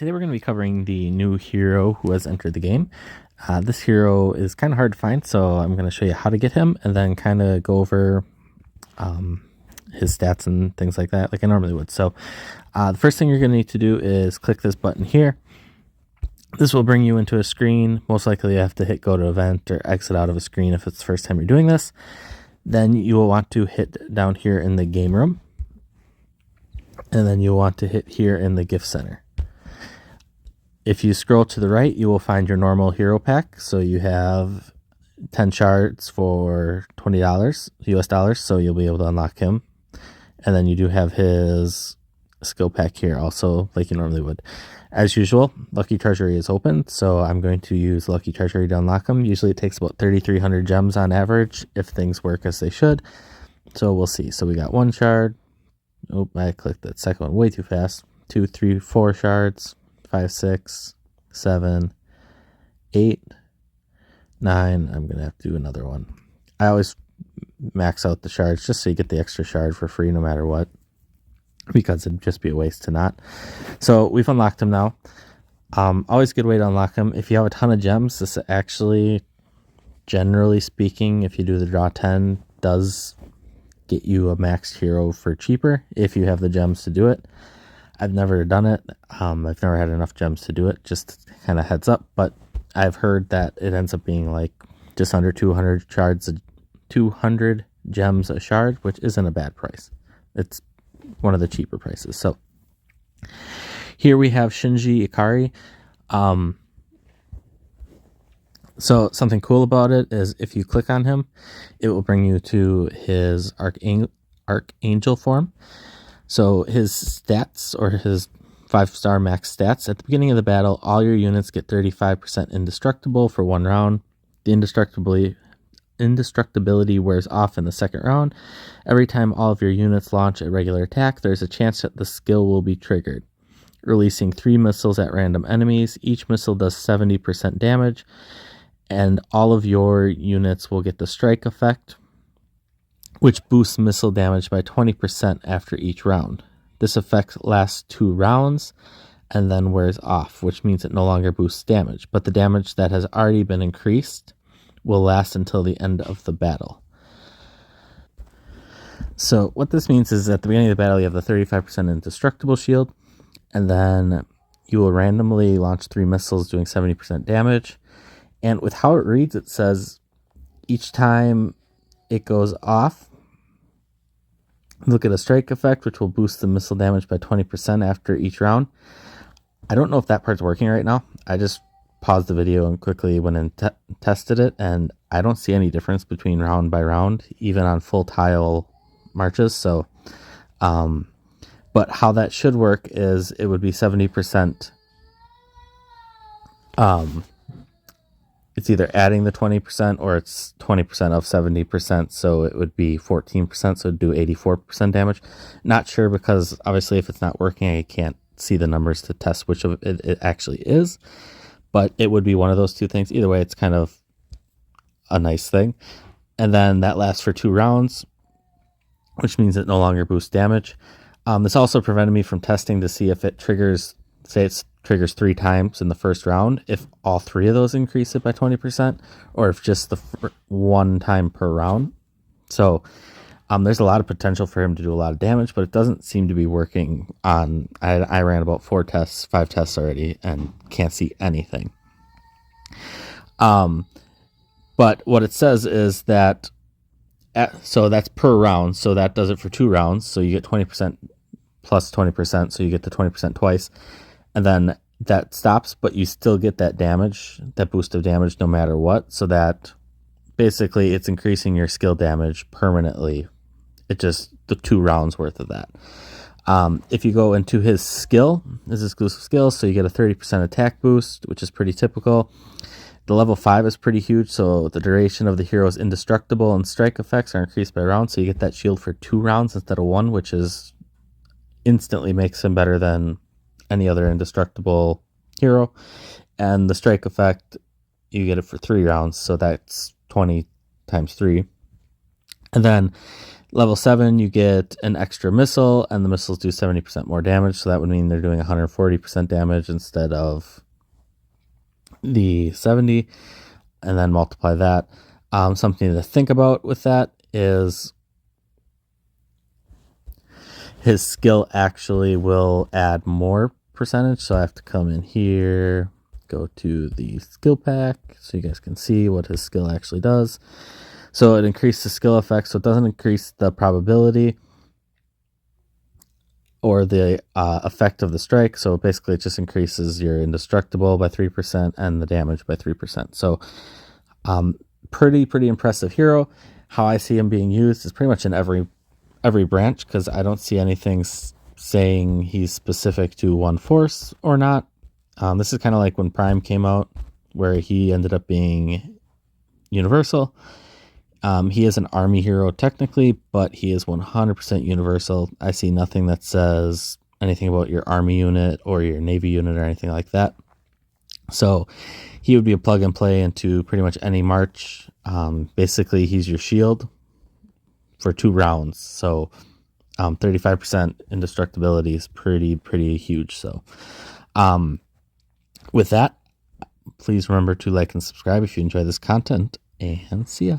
Today we're going to be covering the new hero who has entered the game. This hero is kind of hard to find, so I'm going to show you how to get him and then kind of go over his stats and things like that like I normally would. So the first thing you're going to need to do is click this button here. This will bring you into a screen. Most likely you have to hit go to event or exit out of a screen if it's the first time you're doing this. Then you will want to hit down here in the game room. And then you'll want to hit here in the gift center. If you scroll to the right, you will find your normal hero pack. So you have 10 shards for $20 US dollars. So you'll be able to unlock him. And then you do have his skill pack here also, like you normally would. As usual, Lucky Treasury is open. So I'm going to use Lucky Treasury to unlock him. Usually it takes about 3,300 gems on average if things work as they should. So we'll see. So we got 1 shard. Oh, I clicked that second one way too fast. 2, 3, 4 shards. 5, 6, 7, 8, 9. I'm going to have to do another one. I always max out the shards just so you get the extra shard for free no matter what, because it'd just be a waste to not. So we've unlocked him now. Always a good way to unlock him. If you have a ton of gems, this actually, generally speaking, if you do the draw 10, does get you a maxed hero for cheaper if you have the gems to do it. I've never done it. I've never had enough gems to do it, just kind of heads up, but I've heard that it ends up being like just under 200 shards, 200 gems a shard, which isn't a bad price. It's one of the cheaper prices. So here we have Shinji Ikari. So something cool about it is if you click on him, it will bring you to his Archangel form. So his stats, or his 5-star max stats, at the beginning of the battle, all your units get 35% indestructible for 1 round. The indestructibility wears off in the second round. Every time all of your units launch a regular attack, there's a chance that the skill will be triggered, releasing 3 missiles at random enemies. Each missile does 70% damage, and all of your units will get the strike effect, which boosts missile damage by 20% after each round. This effect lasts 2 rounds and then wears off, which means it no longer boosts damage, but the damage that has already been increased will last until the end of the battle. So what this means is at the beginning of the battle, you have the 35% indestructible shield, and then you will randomly launch 3 missiles doing 70% damage. And with how it reads, it says each time it goes off, look at a strike effect, which will boost the missile damage by 20% after each round. I don't know if that part's working right now. I just paused the video and quickly went and tested it, and I don't see any difference between round by round, even on full tile marches. So, but how that should work is it would be 70%. It's either adding the 20% or it's 20% of 70%. So it would be 14%. So it'd do 84% damage. Not sure, because obviously if it's not working, I can't see the numbers to test which of it actually is. But it would be one of those two things. Either way, it's kind of a nice thing. And then that lasts for 2 rounds, which means it no longer boosts damage. This also prevented me from testing to see if it triggers, say it triggers 3 times in the first round, if all 3 of those increase it by 20%, or if just the 1 time per round. So there's a lot of potential for him to do a lot of damage, but it doesn't seem to be working on, I ran about 5 tests already and can't see anything. But what it says is that, so that's per round, so that does it for 2 rounds, so you get 20% plus 20%, so you get the 20% twice. And then that stops, but you still get that damage, that boost of damage no matter what. So that basically it's increasing your skill damage permanently. It just, the 2 rounds worth of that. If you go into his skill, his exclusive skill, so you get a 30% attack boost, which is pretty typical. The level 5 is pretty huge, so the duration of the hero's indestructible and strike effects are increased by round, so you get that shield for 2 rounds instead of 1, which is instantly makes him better than any other indestructible hero. And the strike effect, you get it for 3 rounds, so that's 20 times 3. And then Level 7, you get an extra missile, and the missiles do 70% more damage, so that would mean they're doing 140% damage instead of the 70, and then multiply that. Something to think about with that is his skill actually will add more percentage, so I have to come in here, go to the skill pack, so you guys can see what his skill actually does. So it increases the skill effect, so it doesn't increase the probability or the effect of the strike. So basically it just increases your indestructible by 3% and the damage by 3%. So pretty impressive hero. How I see him being used is pretty much in every branch, because I don't see anything saying he's specific to one force or not. This is kind of like when Prime came out, where he ended up being universal. He is an army hero technically, but he is 100% universal. I see nothing that says anything about your army unit or your navy unit or anything like that. So he would be a plug and play into pretty much any march. Basically, he's your shield for 2 rounds. So 35% indestructibility is pretty huge. So with that, please remember to like and subscribe if you enjoy this content, and see ya.